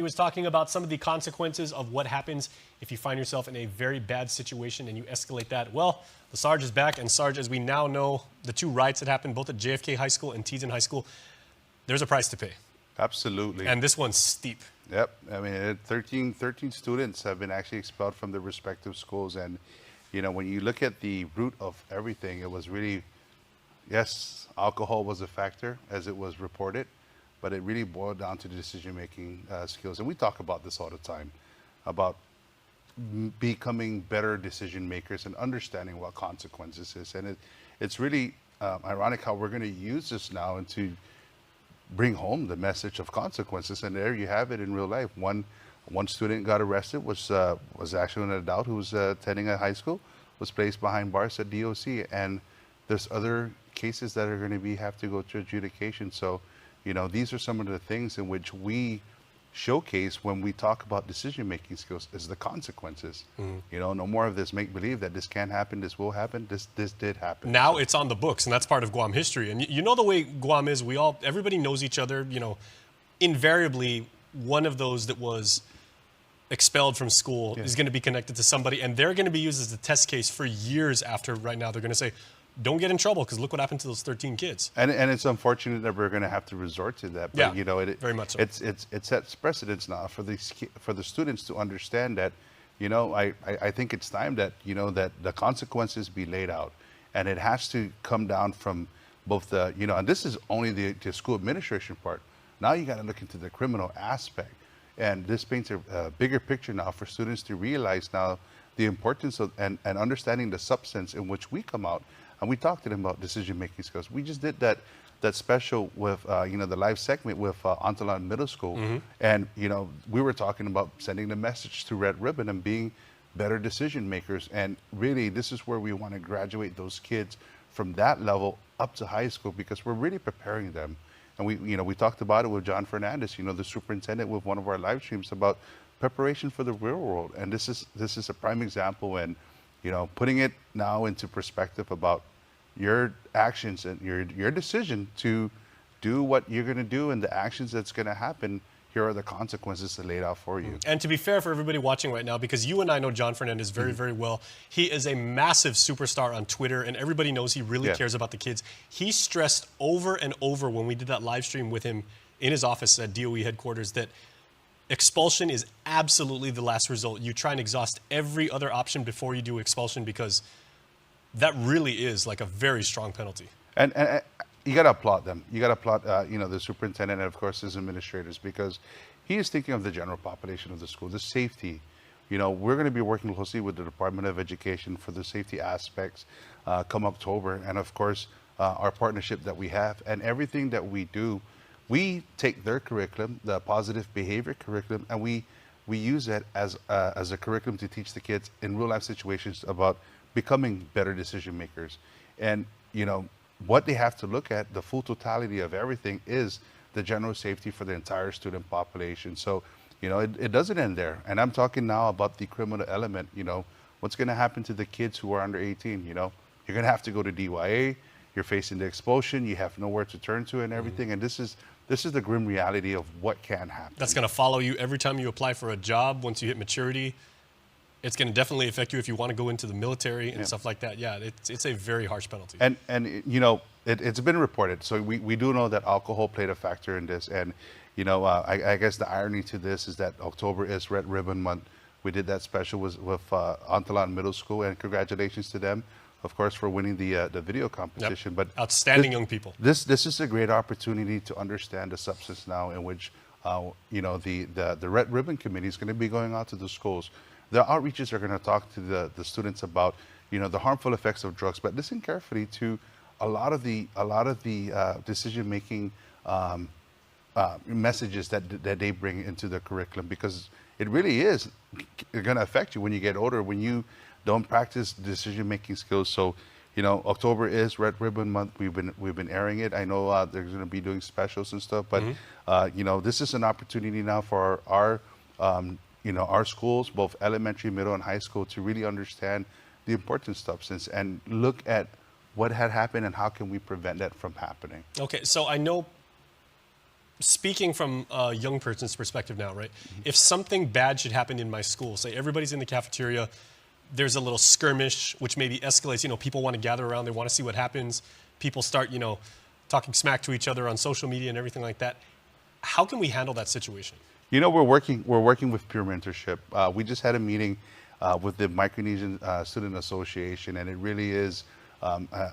He was talking about some of the consequences of what happens if you find yourself in a very bad situation and you escalate that. Well, the Sarge is back, and Sarge, as we now know, the two riots that happened both at JFK High School and Teason High School, there's a price to pay. Absolutely. And this one's steep. Yep. I mean, 13 students have been actually expelled from their respective schools. And, you know, when you look at the root of everything, it was really, yes, alcohol was a factor as it was reported, but it really boiled down to decision-making skills. And we talk about this all the time, about becoming better decision makers and understanding what consequences is. And it's really ironic how we're going to use this now and to bring home the message of consequences. And there you have it in real life. One student got arrested, was actually an adult who was attending a high school, was placed behind bars at DOC. And there's other cases that are going to have to go to adjudication. So, you know, these are some of the things in which we showcase when we talk about decision-making skills is the consequences. You know, no more of this make-believe that this can happen, this will happen, this did happen. Now it's on the books, and that's part of Guam history. And you know the way Guam is, everybody knows each other. You know, invariably, one of those that was expelled from school is going to be connected to somebody, and they're going to be used as a test case for years after. Right now, they're going to say, don't get in trouble because look what happened to those 13 kids. And it's unfortunate that we're going to have to resort to that. But, yeah, you know, very much so. It sets precedence now for the students to understand that, you know, I think it's time that, you know, that the consequences be laid out. And it has to come down from both the, you know, and this is only the school administration part. Now you got to look into the criminal aspect. And this paints a bigger picture now for students to realize now the importance of and understanding the substance in which we come out. And we talked to them about decision-making skills. We just did that special with, you know, the live segment with Antolon Middle School. And, you know, we were talking about sending the message to Red Ribbon and being better decision makers. And really, this is where we want to graduate those kids from that level up to high school, because we're really preparing them. And we talked about it with John Fernandez, you know, the superintendent, with one of our live streams about preparation for the real world. And this is a prime example. And, you know, putting it now into perspective about your actions and your decision to do what you're going to do and the actions that's going to happen. Here are the consequences that laid out for you. And to be fair for everybody watching right now, because you and I know John Fernandez very, very well, he is a massive superstar on Twitter, and everybody knows he really cares about the kids. He stressed over and over when we did that live stream with him in his office at DOE headquarters that expulsion is absolutely the last result. You try and exhaust every other option before you do expulsion, because that really is like a very strong penalty. And you got to applaud them. You got to applaud, you know, the superintendent and, of course, his administrators, because he is thinking of the general population of the school, the safety. You know, we're going to be working closely with the Department of Education for the safety aspects come October. And, of course, our partnership that we have and everything that we do, we take their curriculum, the positive behavior curriculum, and we use it as a curriculum to teach the kids in real-life situations about becoming better decision makers. And, you know, what they have to look at, the full totality of everything, is the general safety for the entire student population. So, you know, it doesn't end there. And I'm talking now about the criminal element. You know, what's going to happen to the kids who are under 18? You know, you're going to have to go to DYA, you're facing the expulsion, you have nowhere to turn to and everything. And this is the grim reality of what can happen. That's going to follow you every time you apply for a job once you hit maturity. It's going to definitely affect you if you want to go into the military and stuff like that. Yeah, it's a very harsh penalty. And you know, it's been reported. So we do know that alcohol played a factor in this. And, you know, I guess the irony to this is that October is Red Ribbon Month. We did that special with Antolon Middle School, and congratulations to them, of course, for winning the video competition. But outstanding young people. This is a great opportunity to understand the substance now, in which you know, the Red Ribbon Committee is going to be going out to the schools. The outreaches are going to talk to the students about, you know, the harmful effects of drugs, but listen carefully to a lot of the decision-making messages that they bring into the curriculum, because it really is going to affect you when you get older, when you don't practice decision-making skills. So, you know, October is Red Ribbon Month. We've been airing it. I know they're going to be doing specials and stuff, but you know, this is an opportunity now for our you know, our schools, both elementary, middle, and high school, to really understand the important substance and look at what had happened and how can we prevent that from happening. Okay, so I know speaking from a young person's perspective now, right? If something bad should happen in my school, say everybody's in the cafeteria, there's a little skirmish, which maybe escalates, people want to gather around, they want to see what happens. People start, talking smack to each other on social media and everything like that. How can we handle that situation? We're working with peer mentorship. We just had a meeting with the Micronesian Student Association, and it really is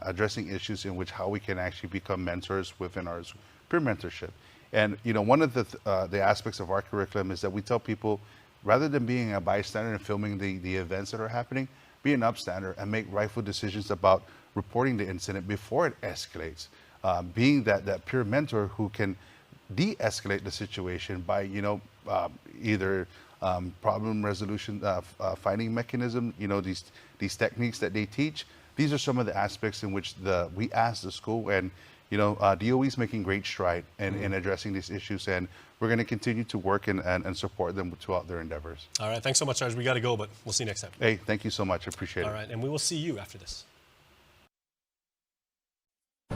addressing issues in which how we can actually become mentors within our peer mentorship. And one of the aspects of our curriculum is that we tell people, rather than being a bystander and filming the events that are happening, be an upstander and make rightful decisions about reporting the incident before it escalates. Being that peer mentor who can de-escalate the situation by either problem resolution finding mechanism, these techniques that they teach. These are some of the aspects in which we ask the school, and DOE is making great stride in addressing these issues, and we're going to continue to work and support them throughout their endeavors. All right, thanks so much, Sarge. We got to go, but we'll see you next time. Hey, thank you so much. I appreciate it. All right, and we will see you after this.